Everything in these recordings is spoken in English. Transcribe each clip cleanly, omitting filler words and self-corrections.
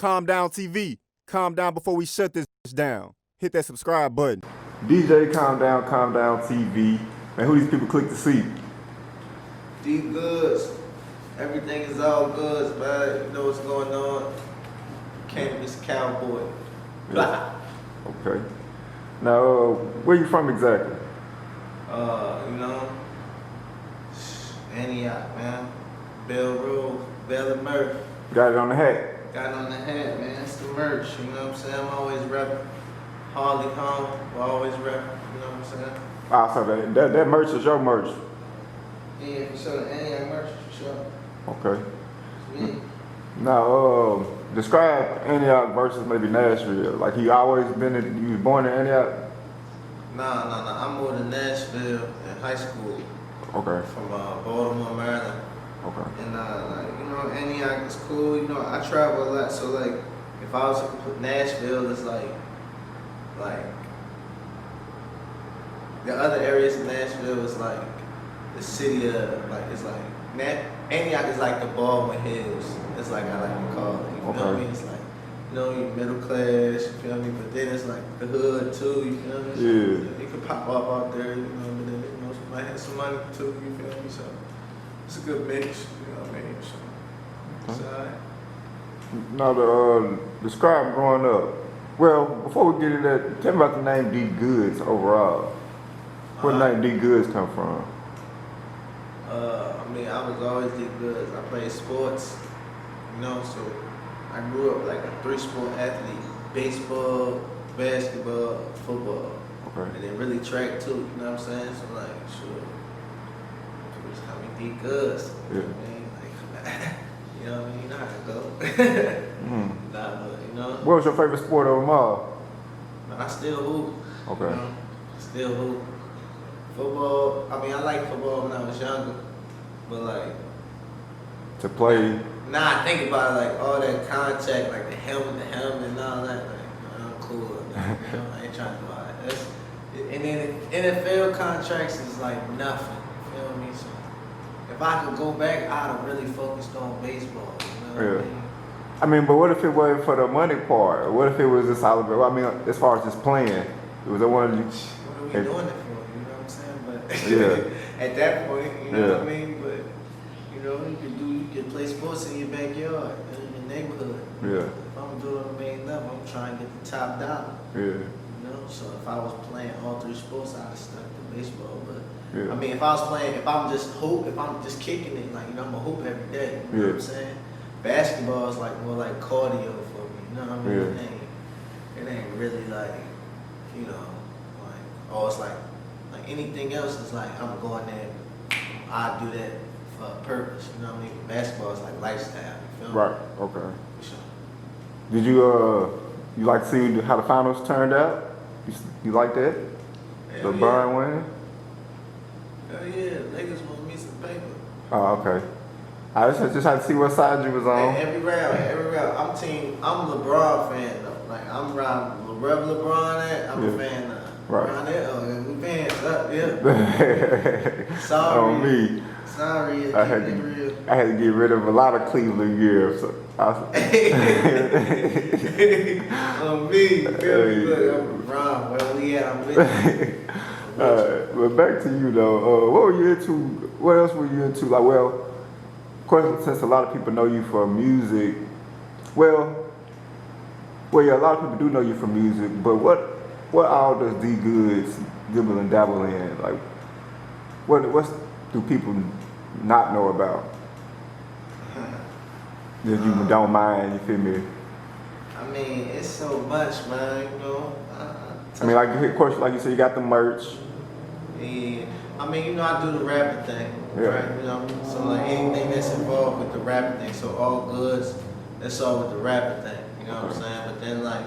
Calm Down TV. Calm down before we shut this down. Hit that subscribe button. DJ Calm Down TV. Man, who these people click to see? DEE GOODZ. Everything is all goods, man. You know what's going on. Cannabis cowboy. Blah. Okay. Now, where you from exactly? You know, Antioch, man. Bell Road, Bell and Murph. Got it on the hat. Got it on the hat, man. It's the merch, you know what I'm saying? I'm always repping. Harley home, we always repping, you know what I'm saying? Ah, so that merch is your merch. Yeah, for sure. The Antioch merch, for sure. Okay. It's me. Now, describe Antioch versus maybe Nashville. Like, you was born in Antioch? Nah. I moved to Nashville in high school. Okay. From Baltimore, Maryland. Okay. And like, you know, Antioch is cool. You know, I travel a lot, so like, if I was to put Nashville, it's like the other areas of Nashville is like the city of it's like Antioch is like the Baldwin Hills. It's like I like to call it. You feel me? It's like, you know, you're middle class. You feel me? But then it's like the hood too. You feel me? So yeah. it could pop up out there. You know, but then you know, somebody has some money too. You feel me? So it's a good mix. You know what I mean? So it's alright. Now, describe growing up. Well, before we get into that, tell me about the name DEE GOODZ overall. Where the name DEE GOODZ come from? I mean, I was always DEE GOODZ. I played sports, you know, so I grew up like a 3-sport athlete: baseball, basketball, football, and then really track too. You know what I'm saying? So like, sure, people just call me DEE GOODZ. Yeah. You know what I mean? Like, you know what I mean? You know how to go. Nah, but you know. What was your favorite sport over them all? I still hoop. Okay. You know? Still hoop. Football, I mean, I liked football when I was younger, but like, to play. I think about it, like all that contact, like the helmet and all that. Like, I'm cool. Like, you know, I ain't trying to do all that. And then NFL contracts is like nothing. You feel me? So if I could go back, I'd have really focused on baseball. You know what I mean? I mean, but what if it wasn't for the money part? What if it was just solid? I mean, as far as just playing, it was the one. What are we doing it for? You know what I'm saying? But yeah. At that point, you know what I mean? But you know, you can play sports in your backyard, in your neighborhood. Yeah. If I'm doing it on the main level, I'm trying to get the top dollar. Yeah. You know, so if I was playing all 3 sports, I'd have stuck to baseball. But yeah. I mean, if I'm just kicking it, like, you know, I'm a hoop every day. You know what I'm saying? Basketball is like more like cardio for me. You know what I mean? It ain't really like, you know, like, oh, it's like anything else is like I'm going there. I do that for a purpose. You know what I mean? Basketball is like lifestyle. You feel me? Right. Okay. For sure. Did you like to see how the finals turned out? You like that? LeBron winning? Hell yeah, niggas want me some paper. Oh, okay. I just had to see what side you was on. Every round. I'm a LeBron fan though. Like, I'm around wherever LeBron at, I'm a fan now. Right. Around there, we fans up, yeah. Sorry. On me. Sorry, I had to get rid of a lot of Cleveland gear. So on me, look, I'm LeBron. Where we at, I'm with you. But back to you though. What were you into? What else were you into? Like, well, of course, since a lot of people know you for music, well, yeah, a lot of people do know you for music. But what all does DEE GOODZ dibble and dabble in? Like, what do people not know about? That you don't mind, you feel me? I mean, it's so much, man, you know. I mean, like, of course, like you said, you got the merch. Yeah. I mean, you know, I do the rapping thing, yeah. Right? You know, so like anything that's involved with the rapping thing, so all goods, that's all with the rapping thing, you know what I'm saying? But then, like,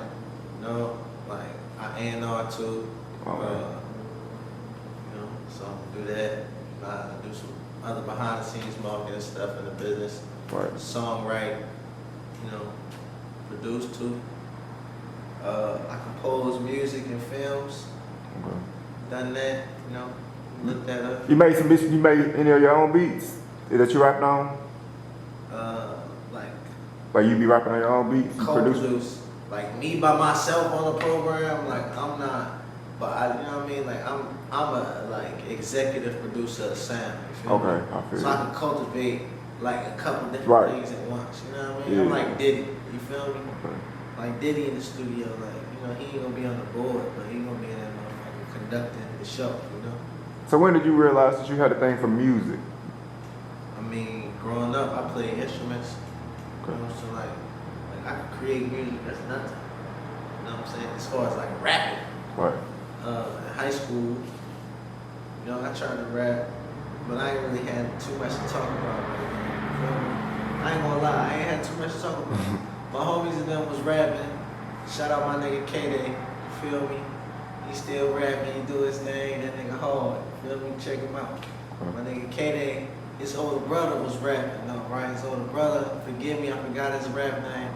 you know, like, I A&R too, you know, so I do that. I do some other behind the scenes marketing stuff in the business. Right. Songwrite, you know, produce too. I compose music and films. Okay. Done that, you know, looked that up. You made some beats, you made any of your own beats that you rapped on? Like Like you be rapping on your own beats, you produce? Co-produce. Like me by myself on a program, like I'm not. But I, you know what I mean? Like I'm a like executive producer of sound. You feel me? Okay, I feel So you. I can cultivate like a couple different Right. things at once. You know what I mean? Yeah. I'm like Diddy. You feel me? Okay. Like Diddy in the studio. Like you know, he ain't gonna be on the board, but he gonna be in that motherfucker conducting the show. You know? So when did you realize that you had a thing for music? I mean, growing up, I played instruments. You know, so like I could create music. That's nothing. You know what I'm saying? As far as like rapping. Right. In high school, you know, I tried to rap, but I ain't really had too much to talk about. Right now, you feel me? I ain't gonna lie, I ain't had too much to talk about. My homies and them was rapping. Shout out my nigga K-Day, you feel me? He still rapping, he do his thing, that nigga hard, you feel me? Check him out. My nigga K-Day, his older brother was rapping, no, right? His older brother, forgive me, I forgot his rap name.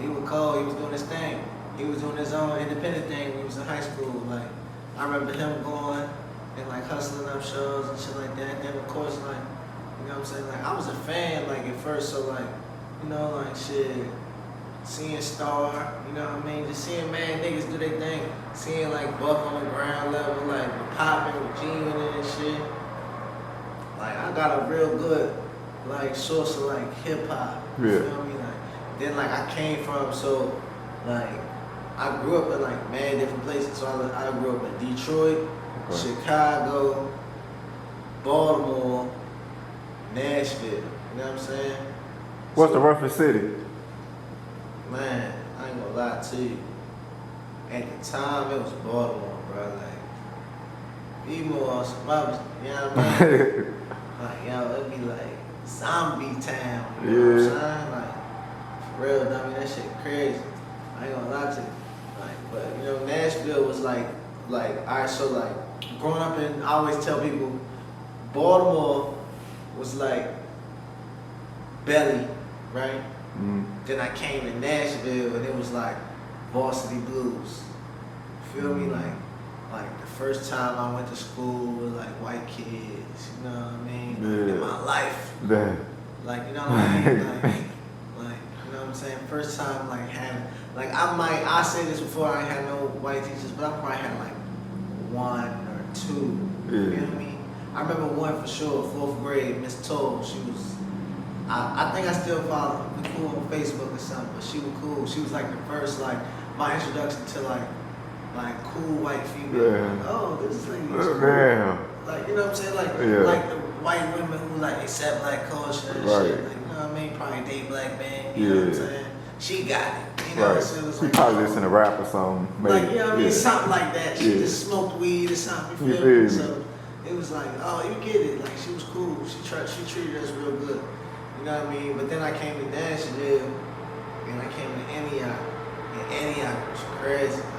He was cold, he was doing his thing. He was doing his own independent thing when he was in high school. Like, I remember him going and like hustling up shows and shit like that. And then of course, like, you know what I'm saying? Like, I was a fan like at first, so like, you know, like shit, seeing Star, you know what I mean? Just seeing mad niggas do their thing. Seeing like Buck on the ground level, like popping with G in it and shit. Like, I got a real good like source of like hip hop. You Yeah. feel me? Like, then like I came from so like. I grew up in like mad different places. So I grew up in Detroit, Okay. Chicago, Baltimore, Nashville. You know what I'm saying? What's the roughest city? Man, I ain't gonna lie to you. At the time, it was Baltimore, bro. Like, be more on some others, you know what I mean? Like, yo, it'd be like zombie town. You know what I'm saying? Like, for real, dummy, that shit crazy. I ain't gonna lie to you. Like, but you know, Nashville was like, alright, so like, growing up in, I always tell people, Baltimore was like belly, right? Then I came to Nashville and it was like varsity blues. Feel me? Like the first time I went to school with like white kids, you know what I mean? Like, in my life. Yeah. Like, you know what I mean? Like, you know what I'm saying? First time like having, like I say this before, I ain't had no white teachers, but I probably had like one or two. You feel me? I remember one for sure, 4th grade, Miss Toll. She was, I think I still follow her. We cool on Facebook or something, but she was cool. She was like the first, like, my introduction to like cool white female. Yeah. Like, oh, this lady is cool. Damn. Like, you know what I'm saying? Like, Yeah. like the white women who like accept black culture and Right. shit. Like, you know what I mean? Probably date black men. You know what I'm saying? She got it. You know what I'm saying? It was She like, probably listen to rap or something. Maybe. like, you know what I mean? Something like that. She just smoked weed or something. You feel me? So it was like, oh, you get it. Like, she was cool. She treated us real good. You know what I mean? But then I came to Nashville and I came to Antioch. And Antioch was crazy. Like,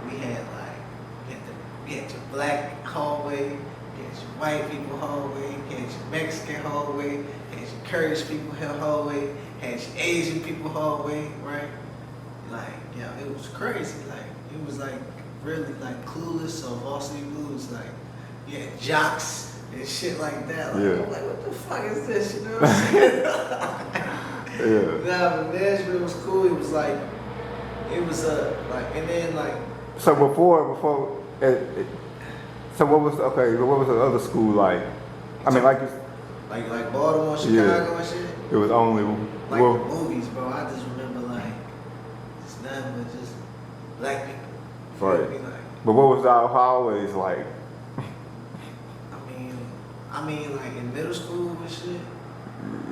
we had your black hallway, you had your white people hallway, you had your Mexican hallway, you had your Kurdish people hallway, you had your Asian people hallway, right? Like, yeah, it was crazy. Like, it was like really like Clueless or Varsity Blues. Like, you had jocks and shit like that. Like, I'm like, what the fuck is this? You know what I'm saying? Nah, but Nashville was cool. It was like, it was like, and then like. So before, so what was the other school like? I mean, like Baltimore, Chicago and shit. It was only like the movies, bro. I just remember like it's nothing but just black people. Right. Like, but what was our hallways like? I mean, like in middle school and shit.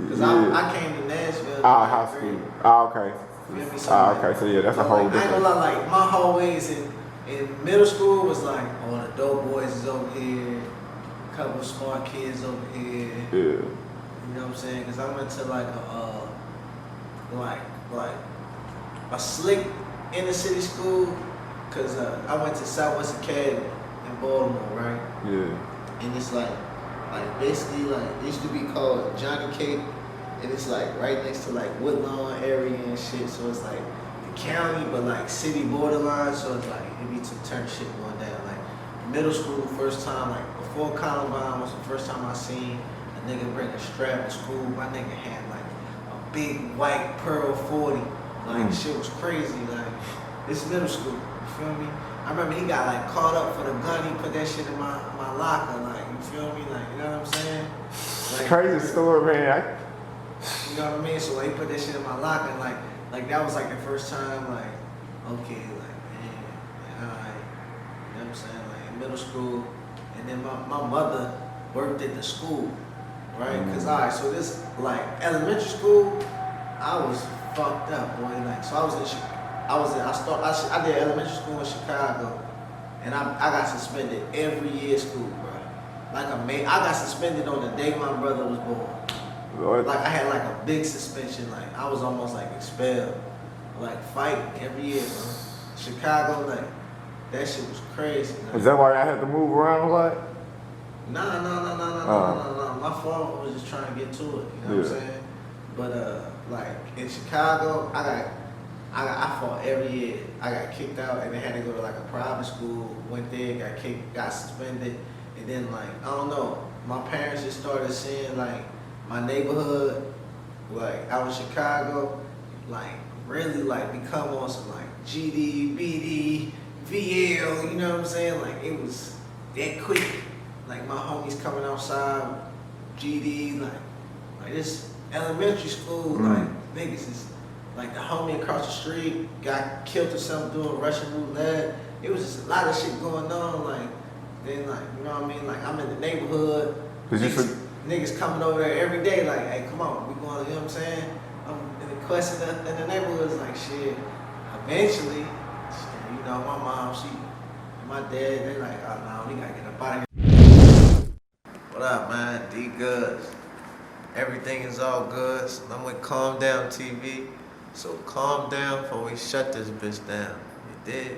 Cause I came to Nashville. High school. Okay. Okay. So yeah, that's a whole different. I ain't gonna lie, like my hallways in middle school was like, oh, the dope boys is over here, a couple of smart kids over here. Yeah. You know what I'm saying? Cause I went to like a slick inner city school. Cause I went to Southwest Academy in Baltimore, right? Yeah. And it's like basically like it used to be called Johnny Cake, and it's like right next to like Woodlawn area and shit. So it's like the county, but like city borderline. So it's like it be some turn shit going down. Like middle school, first time, like before Columbine was the first time I seen a nigga bring a strap to school. My nigga had like a big white Pearl 40. Like shit was crazy. Like this middle school. You feel me? I remember he got like caught up for the gun. He put that shit in my locker. Like you feel me? Like you know what I'm saying? Like, crazy story, man. You know what I mean? So he put that shit in my locker, and like that was like the first time. Like okay, like man, alright. You know what I'm saying? Like in middle school, and then my mother worked at the school. Right, cause alright, so this like elementary school, I was fucked up, boy. Like, so I did elementary school in Chicago, and I got suspended every year of school, bro. Like I got suspended on the day my brother was born. Lord. Like I had like a big suspension, like I was almost like expelled, like fighting every year, bro. Chicago, like that shit was crazy. Like. Is that why I had to move around a lot? No. My father was just trying to get to it. You know what I'm saying? But like in Chicago, I fought every year. I got kicked out, and then had to go to like a private school. Went there, got kicked, got suspended, and then like I don't know. My parents just started seeing like my neighborhood, like out in Chicago, like really like become on some like GD, BD, VL. You know what I'm saying? Like it was that quick. Like my homies coming outside, GD, like this elementary school, like niggas is like the homie across the street got killed or something doing Russian roulette. It was just a lot of shit going on. Like then like you know what I mean? Like I'm in the neighborhood, niggas coming over there every day. Like hey, come on, we going. You know what I'm saying? I'm in the quest in the neighborhood. It's like shit. Eventually, you know my mom, and my dad, they like oh no, we gotta get up out of here. What up, man? D Goods. Everything is all good. I'm with Calm Down TV. So calm down before we shut this bitch down. You did?